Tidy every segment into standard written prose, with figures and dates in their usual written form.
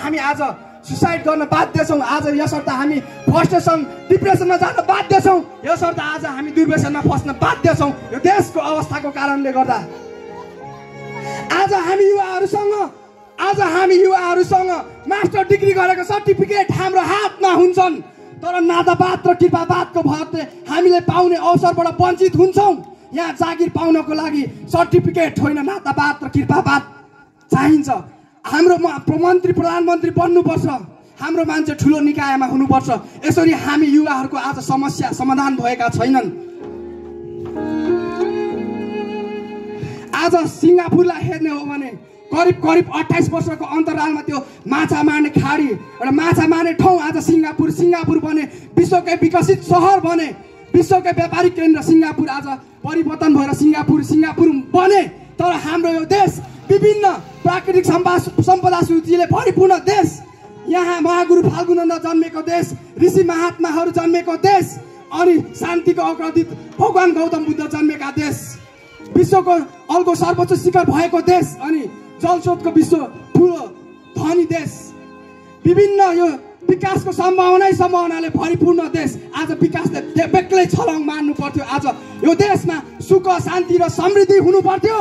हामी आज सुसाइड गर्न बाध्य छौँ, आज यसर्थ हामी फ्रस्ट्रेसन डिप्रेसनमा जान बाध्य छौँ, यसर्थ आज हामी दुर्व्यसनमा फस्न बाध्य छौँ यो देशको अवस्थाको कारणले गर्दा। आज हामी युवाहरूसँग मास्टर डिग्री गरेको सर्टिफिकेट हाम्रो हातमा हुन्छन्, तर नातावाद र कृपावादको भरले हामीले पाउने अवसरबाट वञ्चित हुन्छौँ। यहाँ जागिर पाउनको लागि सर्टिफिकेट होइन, नातावाद र कृपावाद चाहिन्छ। हाम्रो मन्त्री प्रधानमन्त्री बन्नुपर्छ, हाम्रो मान्छे ठुलो निकायमा हुनुपर्छ। यसरी हामी युवाहरूको आज समस्या समाधान भएका छैनन्। आज सिङ्गापुरलाई हेर्ने हो भने करिब 28 वर्षको अन्तरालमा त्यो माछा मार्ने खाडी एउटा माछा मार्ने ठाउँ आज सिङ्गापुर बने, विश्वकै विकसित सहर बने, विश्वकै व्यापारिक केन्द्र सिङ्गापुर आज परिवर्तन भएर सिङ्गापुर बने। तर हाम्रो यो देश विभिन्न प्राकृतिक सम्पदा सूचीले परिपूर्ण देश, यहाँ महागुरु फाल्गुनन्द जन्मेको देश, ऋषि महात्माहरू जन्मेको देश, अनि शान्तिको अग्रदूत भगवान गौतम बुद्ध जन्मेका देश, विश्वको अर्को सर्वोच्च शिखर भएको देश, अनि जलस्रोतको विश्व ठुलो धनी देश, विभिन्न यो विकासको सम्भावनाले भरिपूर्ण देश। आज विकासले बेग्लै छलङ मार्नु पर्थ्यो। आज यो देशमा सुख शान्ति र समृद्धि हुनु पर्थ्यो,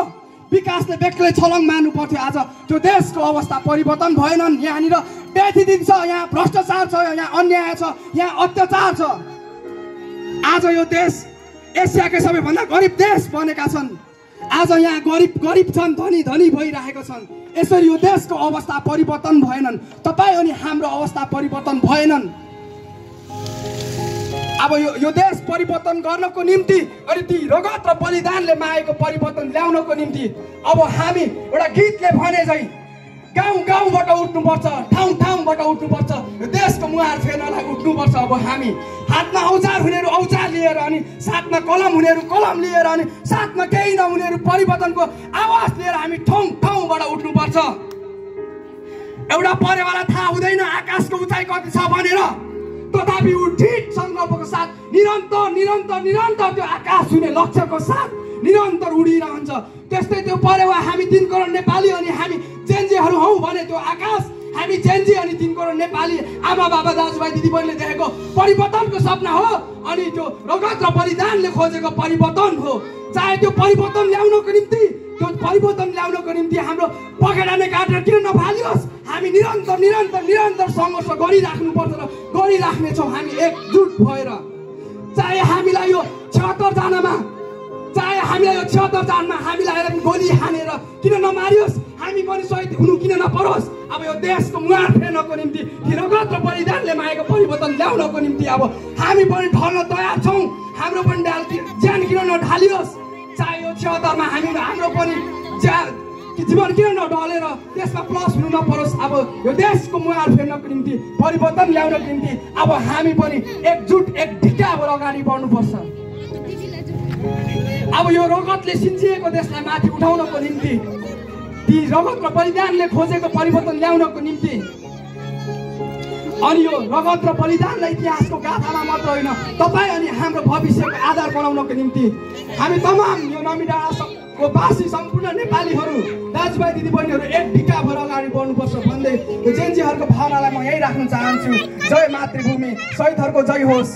विकासले बेग्लै छलङ मार्नु पर्थ्यो। आज त्यो देशको अवस्था परिवर्तन भएनन्। यहाँनिर व्यथित छ, यहाँ भ्रष्टाचार छ, यहाँ अन्याय छ, यहाँ अत्याचार छ। आज यो देश एसियाकै सबैभन्दा गरिब देश बनेका छन्। आज यहाँ गरिब छन्, धनी भइरहेका छन्। यसरी यो देशको अवस्था परिवर्तन भएनन्, तपाईँ अनि हाम्रो अवस्था परिवर्तन भएनन्। अब यो देश परिवर्तन गर्नको निम्ति अनि ती रगत र बलिदानले मागेको परिवर्तन ल्याउनको निम्ति अब हामी एउटा गीतले भने झै गाउँबाट उठ्नुपर्छ, ठाउँबाट उठ्नुपर्छ, यो देशको मुहार फेर्नलाई उठ्नुपर्छ। अब हामी हातमा औजार हुनेहरू औजार लिएर, अनि साथमा कलम हुनेहरू कलम लिएर, अनि साथमा केही नहुनेहरू परिवर्तनको आवाज लिएर हामी ठाउँबाट उठ्नुपर्छ। एउटा परेवाला थाहा हुँदैन आकाशको उचाइ कति छ भनेर, तथापि उठित सङ्कल्पको साथ निरन्तर त्यो आकाश छुने लक्ष्यको साथ निरन्तर उडिरहन्छ। त्यस्तै त्यो परेवा हामी 3 करोड नेपाली अनि हामी जेन्जीहरू हौँ भने त्यो आकाश हामी जेन्जी अनि 3 करोड नेपाली आमा बाबा दाजुभाइ दिदीबहिनीले देखेको परिवर्तनको सपना हो, अनि त्यो रगत र बलिदानले खोजेको परिवर्तन हो। चाहे त्यो परिवर्तन ल्याउनको निम्ति हाम्रो पखेटा नै काटेर किन नफालियोस्, हामी निरन्तर सङ्घर्ष गरिराख्नुपर्छ र गरिराख्नेछौँ हामी एकजुट भएर। चाहे हामीलाई यो 76 जनमा हामीलाई गोली हानेर किन नमारियोस्, हामी पनि शहीद हुनु किन नपरोस्। अब यो देशको मुहार फेर्नको निम्ति, रगत र बलिदानले मागेको परिवर्तन ल्याउनको निम्ति अब हामी पनि ढल्न तयार छौँ। हाम्रो पनि ज्यान किन नढालियोस्, चाहे यो 76 मा हाम्रो पनि जीवन किन नढलेर त्यसमा प्लस हुनु नपरोस्। अब यो देशको मुहार फेर्नको निम्ति, परिवर्तन ल्याउनको निम्ति अब हामी पनि एकजुट एक ढिका भएर अगाडि बढ्नुपर्छ। अब यो रगतले सिन्चिएको देशलाई माथि उठाउनको निम्ति, ती रगत र बलिदानले खोजेको परिवर्तन ल्याउनको निम्ति, अनि यो रगत र बलिदानलाई इतिहासको गाथामा मात्र होइन तपाईँ अनि हाम्रो भविष्यको आधार बनाउनको निम्ति हामी तमाम यो नमिडाँडाको वासी सम्पूर्ण नेपालीहरू दाजुभाइ दिदीबहिनीहरू एक ढिका भएर अगाडि बढ्नुपर्छ भन्दै जेन्जीहरूको भावनालाई म यही राख्न चाहन्छु। जय मातृभूमि, शहीदहरूको जय होस्।